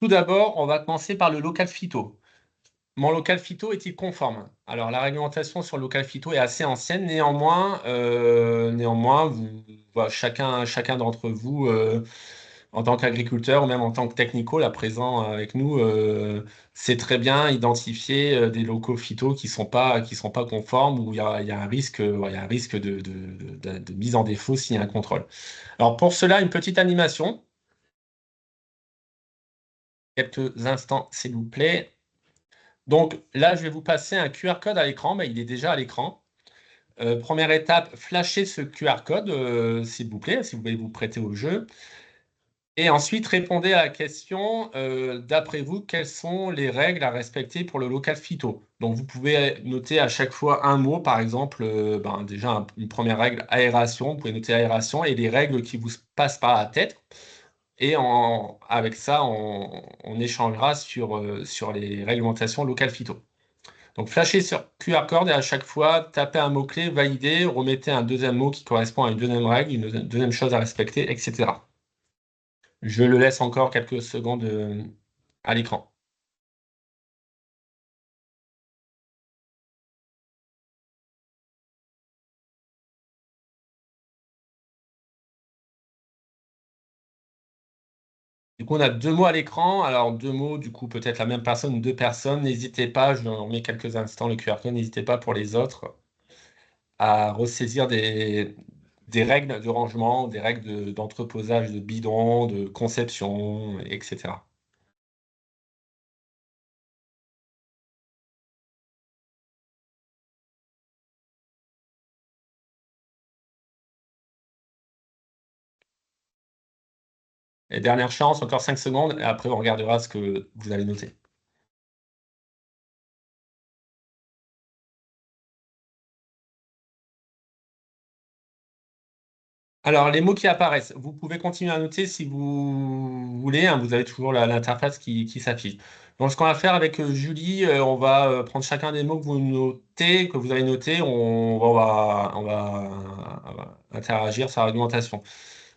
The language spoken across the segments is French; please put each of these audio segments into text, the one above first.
Tout d'abord, on va commencer par le local phyto. Mon local phyto est-il conforme? Alors, la réglementation sur le local phyto est assez ancienne. Voilà, chacun d'entre vous, en tant qu'agriculteur ou même en tant que technico, là présent avec nous, sait très bien identifier des locaux phyto qui sont pas conformes, où il y a un risque, ouais, il y a un risque de mise en défaut s'il y a un contrôle. Alors, pour cela, une petite animation. Quelques instants, s'il vous plaît. Donc là, je vais vous passer un QR code à l'écran. Ben, il est déjà à l'écran. Première étape, flashez ce QR code, s'il vous plaît, si vous voulez vous prêter au jeu. Et ensuite, répondez à la question, d'après vous, quelles sont les règles à respecter pour le local phyto? Donc, vous pouvez noter à chaque fois un mot, par exemple, déjà une première règle, aération. Vous pouvez noter aération et les règles qui vous passent par la tête. Et avec ça, on échangera sur les réglementations locales phyto. Donc, flashez sur QR code et à chaque fois, tapez un mot-clé, validez, remettez un deuxième mot qui correspond à une deuxième règle, une deuxième chose à respecter, etc. Je le laisse encore quelques secondes à l'écran. Du coup, on a deux mots à l'écran. Alors, deux mots, du coup, peut-être la même personne ou deux personnes. N'hésitez pas, je remets quelques instants le QR code, n'hésitez pas pour les autres à ressaisir des règles de rangement, des règles d'entreposage de bidons, de conception, etc. Et dernière chance, encore 5 secondes, et après on regardera ce que vous allez noter. Alors, les mots qui apparaissent, vous pouvez continuer à noter si vous voulez, hein, vous avez toujours l'interface qui s'affiche. Donc, ce qu'on va faire avec Julie, on va prendre chacun des mots que vous notez, que vous avez notés, on va interagir sur l'argumentation.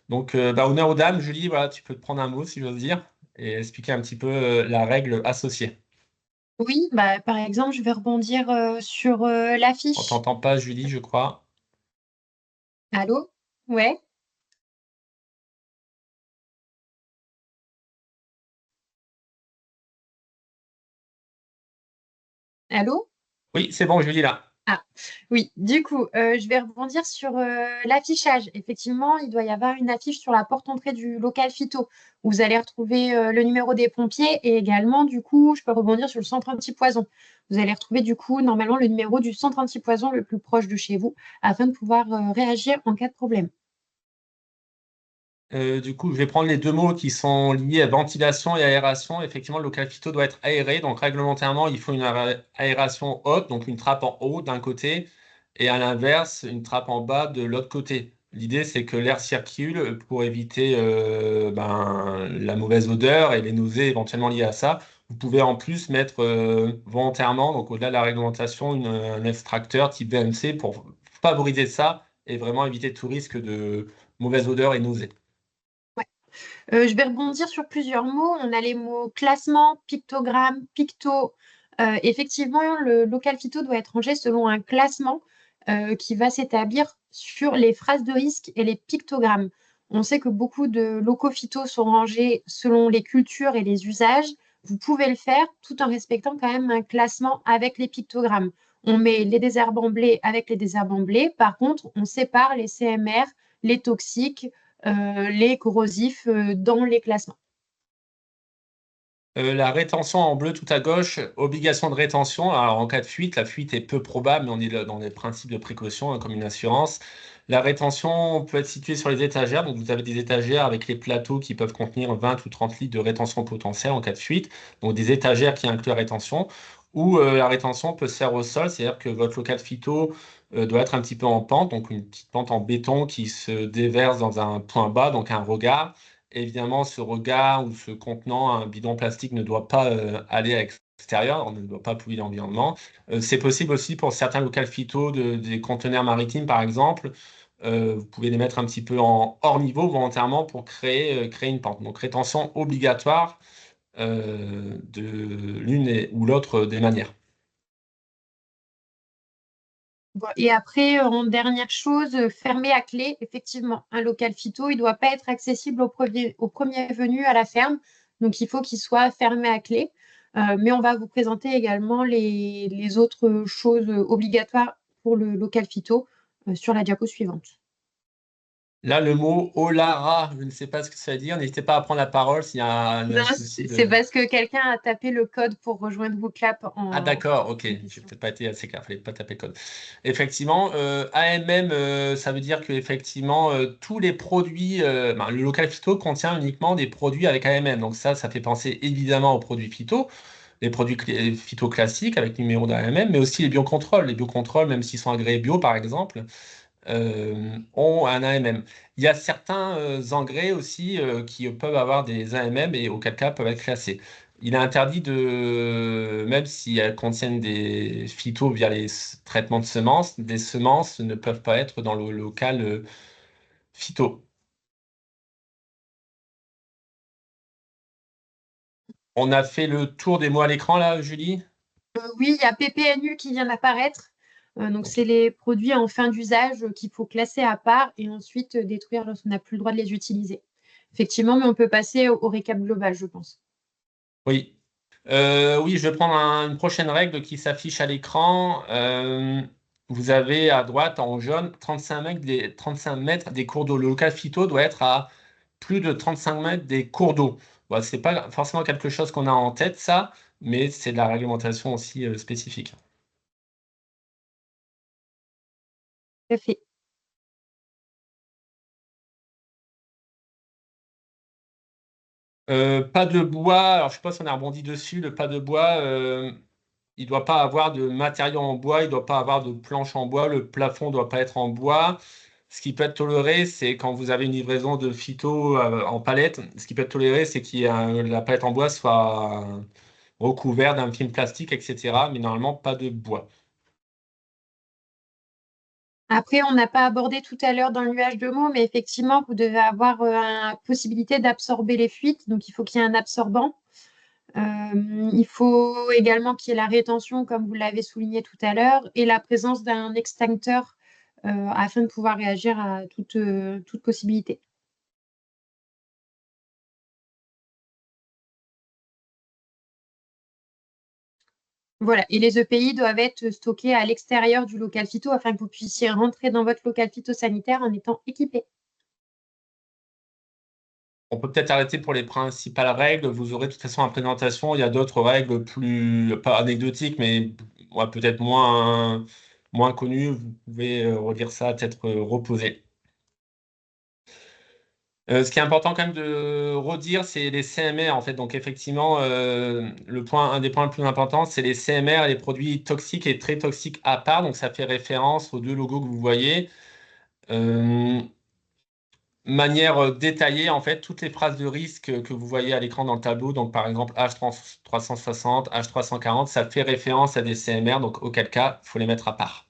Donc, honneur aux dames, Julie, voilà, tu peux te prendre un mot, si j'ose dire, et expliquer un petit peu la règle associée. Oui, par exemple, je vais rebondir sur On l'affiche. t'entend pas, Julie, je crois. Allô? Ouais, allô? Oui, c'est bon, Julie, là. Ah, oui, du coup, je vais rebondir sur l'affichage. Effectivement, il doit y avoir une affiche sur la porte d'entrée du local phyto où vous allez retrouver le numéro des pompiers et également, du coup, je peux rebondir sur le centre antipoison. Vous allez retrouver, du coup, normalement, le numéro du centre antipoison le plus proche de chez vous afin de pouvoir réagir en cas de problème. Du coup, je vais prendre les deux mots qui sont liés à ventilation et aération. Effectivement, le local phyto doit être aéré. Donc, réglementairement, il faut une aération haute, donc une trappe en haut d'un côté, et à l'inverse, une trappe en bas de l'autre côté. L'idée, c'est que l'air circule pour éviter la mauvaise odeur et les nausées éventuellement liées à ça. Vous pouvez en plus mettre volontairement, donc au-delà de la réglementation, un extracteur type VMC pour favoriser ça et vraiment éviter tout risque de mauvaise odeur et nausées. Je vais rebondir sur plusieurs mots. On a les mots classement, pictogramme, picto. Effectivement, le local phyto doit être rangé selon un classement qui va s'établir sur les phrases de risque et les pictogrammes. On sait que beaucoup de locaux phyto sont rangés selon les cultures et les usages. Vous pouvez le faire tout en respectant quand même un classement avec les pictogrammes. On met les désherbants blés avec les désherbants blés. Par contre, on sépare les CMR, les toxiques, les corrosifs dans les classements. La rétention en bleu tout à gauche, obligation de rétention. Alors en cas de fuite, la fuite est peu probable, mais on est là dans les principes de précaution, hein, comme une assurance. La rétention peut être située sur les étagères. Donc vous avez des étagères avec les plateaux qui peuvent contenir 20 ou 30 litres de rétention potentielle en cas de fuite. Donc des étagères qui incluent la rétention. Ou la rétention peut se faire au sol, c'est-à-dire que votre local phyto doit être un petit peu en pente, donc une petite pente en béton qui se déverse dans un point bas, donc un regard. Évidemment, ce regard ou ce contenant, un bidon plastique ne doit pas aller à l'extérieur, on ne doit pas polluer l'environnement. C'est possible aussi pour certains locaux phyto, des conteneurs maritimes par exemple. Vous pouvez les mettre un petit peu en hors niveau volontairement pour créer une pente. Donc rétention obligatoire de l'une ou l'autre des manières. Bon, et après, en dernière chose, fermer à clé. Effectivement, un local phyto, il ne doit pas être accessible au premier venu à la ferme. Donc, il faut qu'il soit fermé à clé. Mais on va vous présenter également les autres choses obligatoires pour le local phyto sur la diapo suivante. Là, le mot Olara, je ne sais pas ce que ça veut dire. N'hésitez pas à prendre la parole s'il y a un Non, souci c'est de... parce que quelqu'un a tapé le code pour rejoindre WooClap Ah d'accord, ok, j'ai question. peut-être pas été assez clair, fallait pas taper le code. Effectivement, AMM, ça veut dire que effectivement tous les produits, le local phyto contient uniquement des produits avec AMM. Donc ça fait penser évidemment aux produits phyto, les produits phyto classiques avec numéro d'AMM, mais aussi les biocontrôles. Les biocontrôles, même s'ils sont agréés bio par exemple, ont un AMM. Il y a certains engrais aussi qui peuvent avoir des AMM et auquel cas peuvent être classés. Il est interdit de, même si elles contiennent des phytos via les traitements de semences, des semences ne peuvent pas être dans le local phyto. On a fait le tour des mots à l'écran là, Julie? Oui, il y a PPNU qui vient d'apparaître. Donc, Ok. c'est les produits en fin d'usage qu'il faut classer à part et ensuite détruire lorsqu'on n'a plus le droit de les utiliser. Effectivement, mais on peut passer au récap global, je pense. Oui. Oui, je vais prendre une prochaine règle qui s'affiche à l'écran. Vous avez à droite en jaune 35 mètres des cours d'eau. Le local phyto doit être à plus de 35 mètres des cours d'eau. Bon, ce n'est pas forcément quelque chose qu'on a en tête, ça, mais c'est de la réglementation aussi spécifique. Tout à fait. Pas de bois, alors je ne sais pas si on a rebondi dessus, le pas de bois, il ne doit pas avoir de matériaux en bois, il ne doit pas avoir de planches en bois, le plafond ne doit pas être en bois. Ce qui peut être toléré, c'est quand vous avez une livraison de phyto en palette, ce qui peut être toléré, c'est que la palette en bois soit recouverte d'un film plastique, etc. Mais normalement, pas de bois. Après, on n'a pas abordé tout à l'heure dans le nuage de mots, mais effectivement, vous devez avoir la possibilité d'absorber les fuites. Donc, il faut qu'il y ait un absorbant. Il faut également qu'il y ait la rétention, comme vous l'avez souligné tout à l'heure, et la présence d'un extincteur afin de pouvoir réagir à toute possibilité. Voilà, et les EPI doivent être stockés à l'extérieur du local phyto afin que vous puissiez rentrer dans votre local phytosanitaire en étant équipé. On peut peut-être arrêter pour les principales règles. Vous aurez de toute façon en présentation, il y a d'autres règles plus, pas anecdotiques, mais ouais, peut-être moins connues. Vous pouvez relire ça à tête reposée. Ce qui est important quand même de redire, c'est les CMR en fait. Donc effectivement, un des points les plus importants, c'est les CMR, les produits toxiques et très toxiques à part. Donc ça fait référence aux deux logos que vous voyez. Euh, Manière détaillée, en fait, toutes les phrases de risque que vous voyez à l'écran dans le tableau, donc par exemple H360, H340, ça fait référence à des CMR, donc auquel cas, il faut les mettre à part.